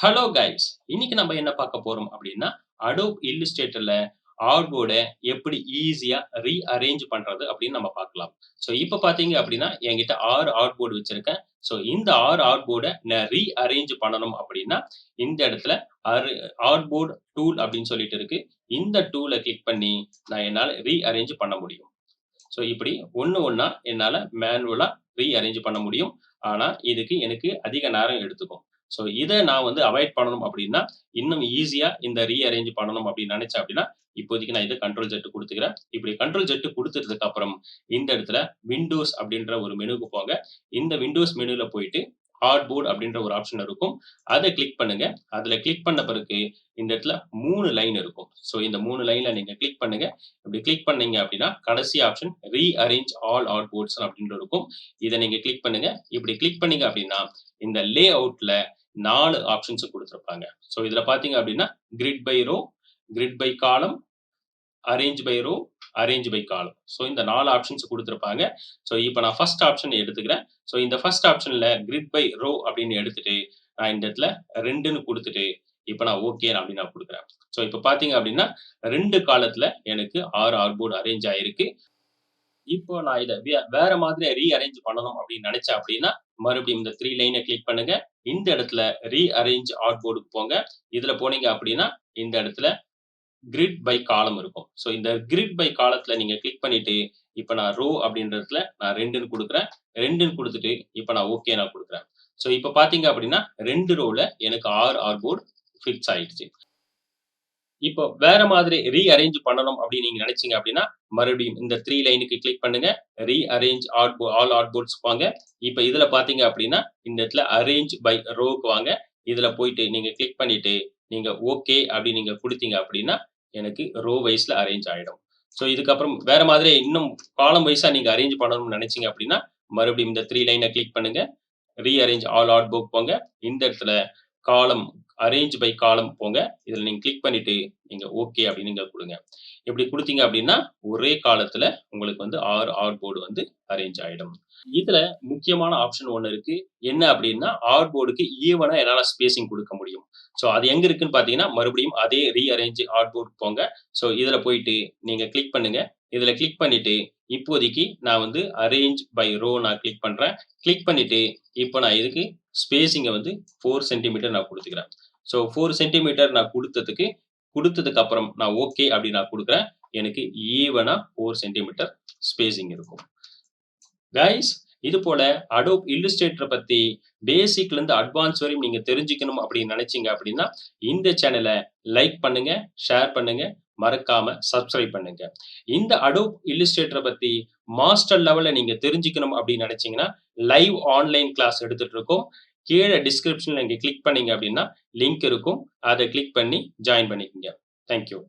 Hello guys! இன்னைக்கு நம்ம என்ன பார்க்க போறோம் அப்படின்னா, Adobe Illustratorல ஆர்ட்போர்ட எப்படி ஈஸியா ரீஅரேஞ்ச் பண்றது அப்படின்னு நம்ம பார்க்கலாம். ஸோ இப்ப பார்த்தீங்க அப்படின்னா, என்கிட்ட 6 ஆர்ட்போர்ட் வச்சிருக்கேன். ஸோ இந்த 6 ஆர்ட்போர்ட நான் ரீஅரேஞ்ச் பண்ணணும் அப்படின்னா, இந்த இடத்துல அரு ஆர்ட்போர்ட் டூல் அப்படின்னு சொல்லிட்டு இருக்கு. இந்த டூல கிளிக் பண்ணி நான் என்னால ரீஅரேஞ்ச் பண்ண முடியும். ஸோ இப்படி ஒண்ணு ஒண்ணா என்னால மேனுவலா ரீஅரேஞ்ச் பண்ண முடியும். ஆனா, இதுக்கு எனக்கு அதிக நேரம் எடுத்துக்கும். ஸோ இத நான் வந்து அவாய்ட் பண்ணணும் அப்படின்னா, இன்னும் ஈஸியா இந்த ரீஅரேஞ்ச் பண்ணணும் அப்படின்னு நினைச்சேன் அப்படின்னா, இப்போதைக்கு நான் இத கண்ட்ரோல் Z குடுத்துக்கிறேன். இப்படி கண்ட்ரோல் Z குடுத்ததுக்கு அப்புறம், இந்த இடத்துல விண்டோஸ் அப்படின்ற ஒரு மெனுக்கு போங்க. இந்த விண்டோஸ் மெனுல போயிட்டு ஆர்ட்போர்ட் அப்படின்ற ஒரு ஆப்ஷன் இருக்கும். அத கிளிக் பண்ணுங்க. அதுல கிளிக் பண்ண பிறகு இந்த இடத்துல 3 லைன் இருக்கும். ஸோ இந்த 3 லைன்ல நீங்க கிளிக் பண்ணுங்க. இப்படி கிளிக் பண்ணீங்க அப்படின்னா, கடைசி ஆப்ஷன் ரீஅரேஞ்ச் ஆல் ஆர்ட்போர்ட்ஸ் அப்படின்னு இருக்கும். இத நீங்க கிளிக் பண்ணுங்க. இப்படி கிளிக் பண்ணீங்க அப்படின்னா, இந்த லே அவுட்ல 4 ஆப்ஷன்ஸ் குடுத்திருப்பாங்க. ஸோ இதுல பார்த்தீங்க அப்படின்னா, grid by row, grid by column, arrange by row, arrange by column. So இந்த 4 ஆப்ஷன்ஸ் குடுத்திருப்பாங்க. ஸோ இப்ப நான் ஃபர்ஸ்ட் ஆப்ஷன் எடுத்துக்கிறேன். ஸோ இந்த ஃபர்ஸ்ட் ஆப்ஷன்ல கிரிட் பை ரோ அப்படின்னு எடுத்துட்டு, நான் இந்த இடத்துல 2ன்னு குடுத்துட்டு, இப்ப நான் ஓகே அப்படின்னு நான் குடுக்குறேன். ஸோ இப்ப பார்த்தீங்க அப்படின்னா, 2 காலத்துல எனக்கு 6 ஆர்ட்போர்ட் அரேஞ்ச் ஆயிருக்கு. இப்போ நான் இத வேற மாதிரி ரீஅரேஞ்ச் பண்ணணும் அப்படின்னு நினைச்சேன் அப்படின்னா, மறுபடியும் இந்த 3 லைன கிளிக் பண்ணுங்க. இந்த இடத்துல ரீஅரேஞ்ச் ஆர்ட்போர்டுக்கு போங்க. இதுல போனீங்க அப்படின்னா, இந்த இடத்துல கிரிட் பை காலம் இருக்கும். ஸோ இந்த கிரிட் பை காலத்துல நீங்க கிளிக் பண்ணிட்டு, இப்ப நான் ரோ அப்படின்றதுல நான் 2ன்னு குடுக்குறேன். 2ன்னு குடுத்துட்டு, இப்ப நான் ஓகே நான் குடுக்குறேன். ஸோ இப்ப பார்த்தீங்க அப்படின்னா, 2 ரோல எனக்கு 6 ஆர்ட்போர்ட் ஃபிக்ஸ் ஆயிடுச்சு. இப்போ வேற மாதிரி ரீஅரேஞ்ச் பண்ணணும் அப்படின்னு நீங்க நினைச்சீங்க அப்படின்னா, மறுபடியும் இந்த 3 லைனுக்கு கிளிக் பண்ணுங்க. ரீஅரேஞ்ச் ஆல் ஆர்ட்போர்ட்ஸ் வாங்க. இப்ப இதுல பார்த்தீங்க அப்படின்னா, இந்த இடத்துல அரேஞ்ச் பை ரோக்கு வாங்க. இதுல போயிட்டு நீங்க கிளிக் பண்ணிட்டு, நீங்க ஓகே அப்படின்னு நீங்க குடுத்தீங்க அப்படின்னா, எனக்கு ரோ வைஸ்ல அரேஞ்ச் ஆயிடும். ஸோ இதுக்கப்புறம் வேற மாதிரி இன்னும் காலம் வைஸா நீங்க அரேஞ்ச் பண்ணணும்னு நினைச்சீங்க அப்படின்னா, மறுபடியும் இந்த 3 லைன கிளிக் பண்ணுங்க. ரீஅரேஞ்ச் ஆல் ஆர்ட்புக் போங்க. இந்த இடத்துல காலம் அரேஞ்ச் பை காலம் போங்க. இதுல நீங்க கிளிக் பண்ணிட்டு, நீங்க ஓகே அப்படின்னு நீங்க குடுங்க. இப்படி குடுத்தீங்க அப்படின்னா, ஒரே காலத்துல உங்களுக்கு வந்து 6 ஆர்ட்போர்ட் வந்து அரேஞ்ச் ஆயிடும். இதுல முக்கியமான ஆப்ஷன் ஒண்ணு இருக்கு. என்ன அப்படின்னா, ஆர்ட்போர்டுக்கு ஈவனா என்னால ஸ்பேசிங் குடுக்க முடியும். ஸோ அது எங்க இருக்குன்னு பார்த்தீங்கன்னா, மறுபடியும் அதே ரீஅரேஞ்ச் ஆர்ட்போர்ட் போங்க. ஸோ இதுல போயிட்டு நீங்க கிளிக் பண்ணுங்க. இதுல கிளிக் பண்ணிட்டு, இப்போதைக்கு நான் வந்து அரேஞ்ச் பை ரோ நான் கிளிக் பண்றேன். கிளிக் பண்ணிட்டு, இப்ப நான் இதுக்கு ஸ்பேசிங்க வந்து 4 சென்டிமீட்டர் நான் குடுத்துக்கிறேன். ஸோ 4 சென்டிமீட்டர் நான் குடுத்ததுக்கு அப்புறம் நான் ஓகே அப்படின்னு நான் குடுக்குறேன். எனக்கு ஈவனா 4 சென்டிமீட்டர் ஸ்பேசிங் இருக்கும். கைஸ், இது போல Adobe Illustrator பத்தி பேசிக்ல இருந்து அட்வான்ஸ் வரையும் நீங்க தெரிஞ்சுக்கணும் அப்படின்னு நினைச்சீங்க அப்படின்னா, இந்த சேனல லைக் பண்ணுங்க, ஷேர் பண்ணுங்க, மறக்காம சப்ஸ்கிரைப் பண்ணுங்க. இந்த Adobe Illustrator பத்தி மாஸ்டர் லெவல்ல நீங்க தெரிஞ்சுக்கணும் அப்படின்னு நினைச்சீங்கன்னா, லைவ் ஆன்லைன் கிளாஸ் எடுத்துட்டு இருக்கோம். கீழ டிஸ்கிரிப்ஷன்ல நீங்க கிளிக் பண்ணீங்க அப்படின்னா, லிங்க் இருக்கும். அத கிளிக் பண்ணி ஜாயின் பண்ணிக்கங்க. Thank you.